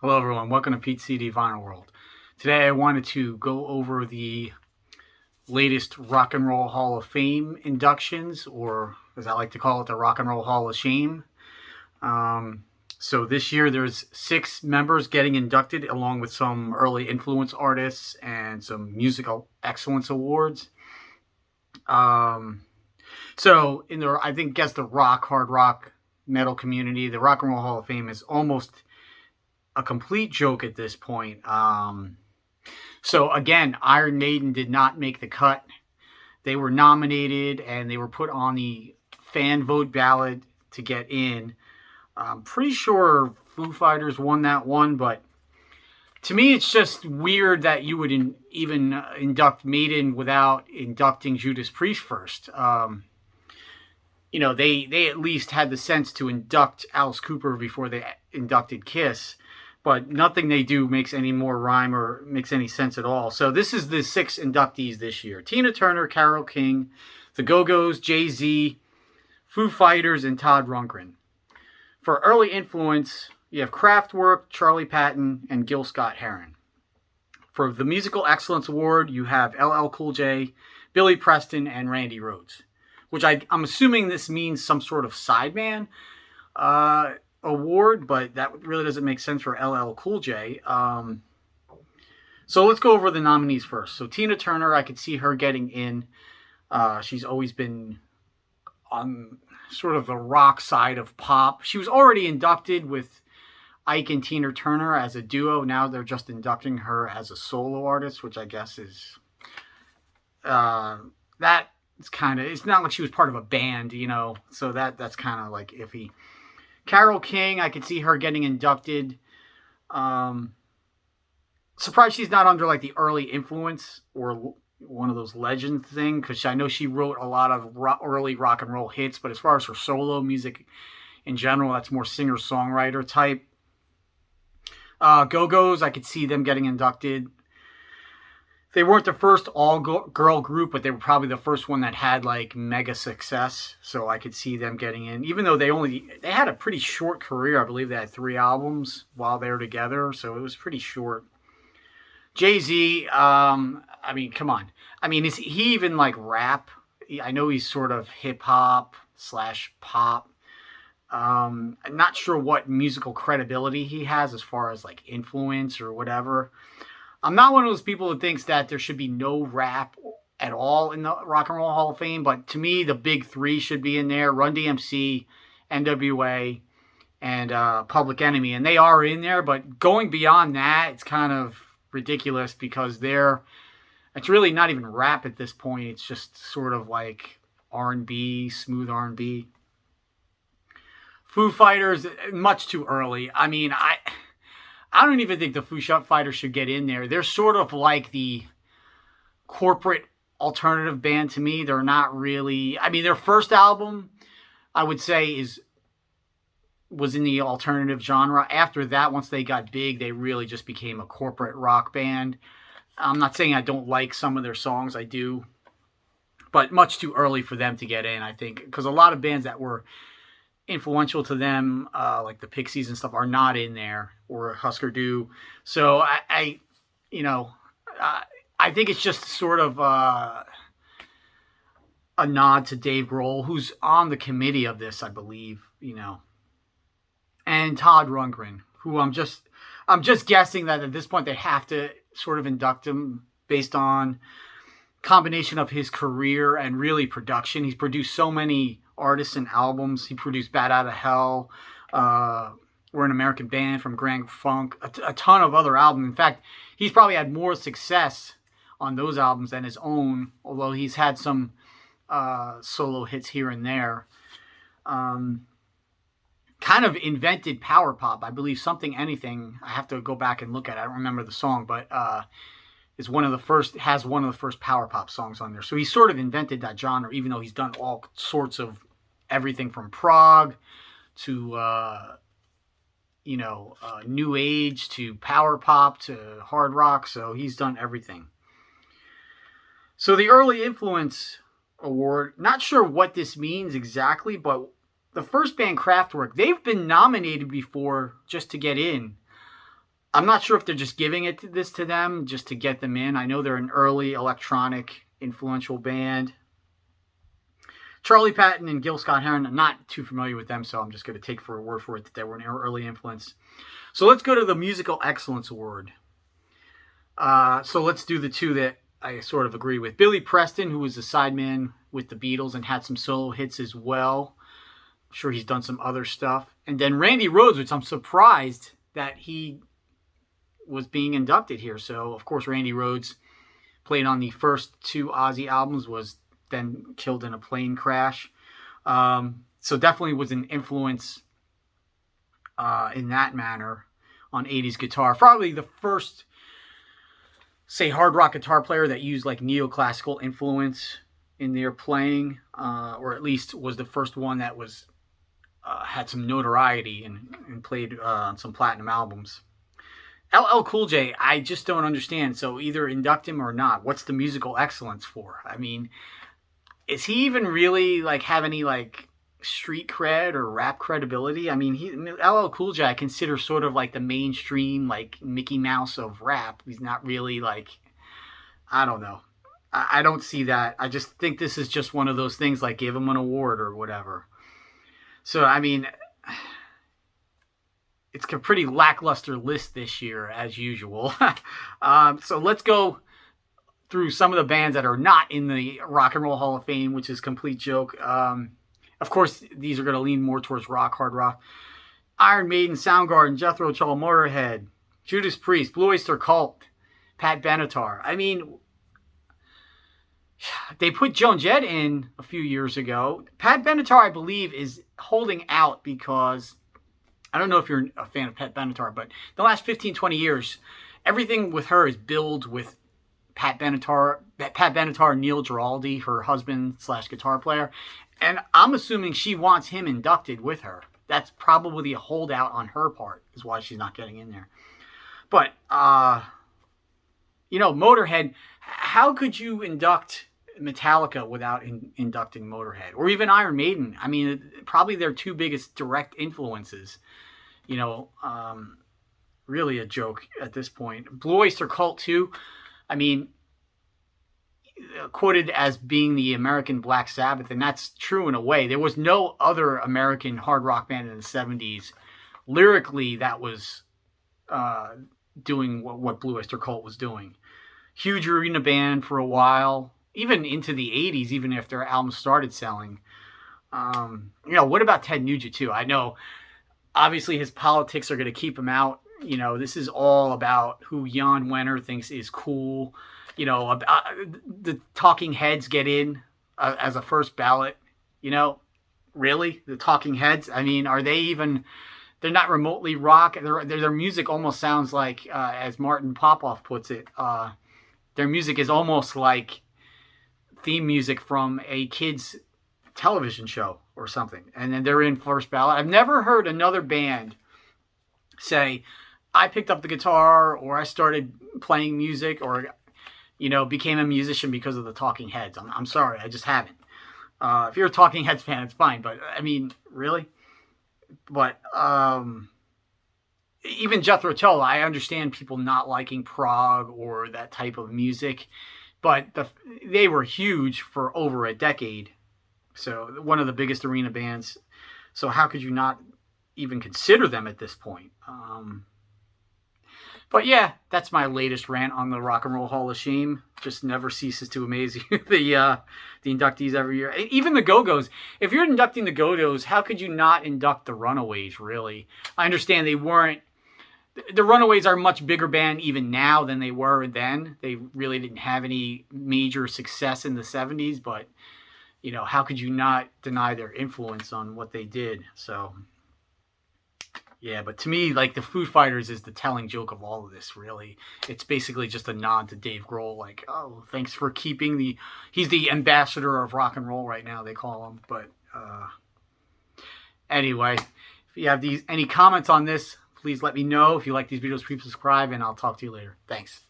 Hello everyone, welcome to Pete's CD Vinyl World. Today I wanted to go over the latest Rock and Roll Hall of Fame inductions, or as I like to call it, the Rock and Roll Hall of Shame. So this year there's 6 members getting inducted, along with some early influence artists and some musical excellence awards. So in the, I think, guess the hard rock, metal community, the Rock and Roll Hall of Fame is almost a complete joke at this point. So again, Iron Maiden did not make the cut. They were nominated and they were put on the fan vote ballot to get in. I'm pretty sure Foo Fighters won that one, but to me it's just weird that you would even induct Maiden without inducting Judas Priest first. They at least had the sense to induct Alice Cooper before they inducted Kiss. But nothing they do makes any more rhyme or makes any sense at all. So this is the 6 inductees this year: Tina Turner, Carole King, the Go-Go's, Jay-Z, Foo Fighters, and Todd Rundgren. For early influence, you have Kraftwerk, Charlie Patton, and Gil Scott-Heron. For the Musical Excellence Award, you have LL Cool J, Billy Preston, and Randy Rhoads, which I'm assuming this means some sort of sideman award, but that really doesn't make sense for LL Cool J. So let's go over the nominees first. So Tina Turner, I could see her getting in. She's always been on sort of the rock side of pop. She was already inducted with Ike and Tina Turner as a duo. Now they're just inducting her as a solo artist, which I guess is that it's kind of, it's not like she was part of a band, so that's kind of like iffy. Carole King, I could see her getting inducted. Surprised she's not under like the early influence or one of those legend thing, because I know she wrote a lot of early rock and roll hits, but as far as her solo music in general, that's more singer-songwriter type. Go-Go's, I could see them getting inducted. They weren't the first all-girl group, but they were probably the first one that had like mega success. So I could see them getting in, even though they had a pretty short career. I believe they had 3 albums while they were together, so it was pretty short. Jay-Z, I mean, come on. I mean, is he even like rap? I know he's sort of hip-hop / pop. I'm not sure what musical credibility he has as far as like influence or whatever. I'm not one of those people who thinks that there should be no rap at all in the Rock and Roll Hall of Fame, but to me, the big 3 should be in there: Run DMC, NWA, and Public Enemy. And they are in there, but going beyond that, it's kind of ridiculous because it's really not even rap at this point. It's just sort of like R&B, smooth R&B. Foo Fighters, much too early. I mean, I don't even think the Foo Fighters should get in there. They're sort of like the corporate alternative band to me. They're not really... I mean, their first album, I would say, was in the alternative genre. After that, once they got big, they really just became a corporate rock band. I'm not saying I don't like some of their songs. I do. But much too early for them to get in, I think. Because a lot of bands that were influential to them, like the Pixies and stuff, are not in there, or Husker Du. So I think it's just sort of a nod to Dave Grohl, who's on the committee of this, I believe, and Todd Rundgren, who I'm just guessing that at this point they have to sort of induct him based on combination of his career and really production. He's produced so many artists and albums. He produced Bat Out of Hell, We're an American Band from Grand Funk, a ton of other albums. In fact, he's probably had more success on those albums than his own, although he's had some solo hits here and there. Kind of invented power pop, I believe. Something Anything, I have to go back and look at it. I don't remember the song, but has one of the first power pop songs on there. So he sort of invented that genre, even though he's done all sorts of everything from prog to new age to power pop to hard rock. So he's done everything. So the Early Influence Award, not sure what this means exactly, but the first band, Kraftwerk, they've been nominated before just to get in. I'm not sure if they're just giving this to them just to get them in. I know they're an early electronic influential band. Charlie Patton and Gil Scott-Heron, I'm not too familiar with them, so I'm just going to take for a word for it that they were an early influence. So let's go to the Musical Excellence Award. So let's do the two that I sort of agree with. Billy Preston, who was a sideman with the Beatles and had some solo hits as well. I'm sure he's done some other stuff. And then Randy Rhoads, which I'm surprised that he was being inducted here. So, of course, Randy Rhoads played on the first two Ozzy albums, was then killed in a plane crash. So definitely was an influence in that manner on 80s guitar. Probably the first, say, hard rock guitar player that used like neoclassical influence in their playing, or at least was the first one that was had some notoriety and played on some platinum albums. LL Cool J, I just don't understand. So either induct him or not. What's the musical excellence for? I mean, is he even really like have any like street cred or rap credibility? I mean, LL Cool J I consider sort of like the mainstream like Mickey Mouse of rap. He's not really like, I don't know. I don't see that. I just think this is just one of those things like give him an award or whatever. So I mean, it's a pretty lackluster list this year, as usual. So let's go through some of the bands that are not in the Rock and Roll Hall of Fame, which is a complete joke. Of course, these are going to lean more towards rock, hard rock. Iron Maiden, Soundgarden, Jethro Tull, Motorhead, Judas Priest, Blue Oyster Cult, Pat Benatar. I mean, they put Joan Jett in a few years ago. Pat Benatar, I believe, is holding out because I don't know if you're a fan of Pat Benatar, but the last 15, 20 years, everything with her is billed with Pat Benatar, Neil Giraldi, her husband / guitar player. And I'm assuming she wants him inducted with her. That's probably a holdout on her part, is why she's not getting in there. But, Motorhead, how could you induct Metallica without inducting Motorhead? Or even Iron Maiden? I mean, probably their two biggest direct influences. Really a joke at this point. Blue Oyster Cult, too. I mean, quoted as being the American Black Sabbath, and that's true in a way. There was no other American hard rock band in the 70s lyrically that was doing what Blue Oyster Cult was doing. Huge arena band for a while, even into the 80s, even if their albums started selling. What about Ted Nugent, too? I know, obviously, his politics are going to keep him out. This is all about who Jan Wenner thinks is cool. The Talking Heads get in as a first ballot. Really? The Talking Heads? I mean, are they even... They're not remotely rock. Their music almost sounds like, as Martin Popoff puts it, their music is almost like theme music from a kid's television show or something. And then they're in first ballot. I've never heard another band say, I picked up the guitar or I started playing music or, became a musician because of the Talking Heads. I'm sorry, I just haven't. If you're a Talking Heads fan, it's fine. But, I mean, really? But even Jethro Tull, I understand people not liking prog or that type of music. But they were huge for over a decade. So one of the biggest arena bands. So how could you not even consider them at this point? But yeah, that's my latest rant on the Rock and Roll Hall of Shame. Just never ceases to amaze you, the inductees every year. Even the Go-Go's. If you're inducting the Go-Go's, how could you not induct the Runaways, really? I understand they weren't... The Runaways are a much bigger band even now than they were then. They really didn't have any major success in the 70s, but, how could you not deny their influence on what they did? So... Yeah, but to me, like, the Foo Fighters is the telling joke of all of this, really. It's basically just a nod to Dave Grohl, like, oh, thanks for keeping he's the ambassador of rock and roll right now, they call him. But anyway, if you have any comments on this, please let me know. If you like these videos, please subscribe, and I'll talk to you later. Thanks.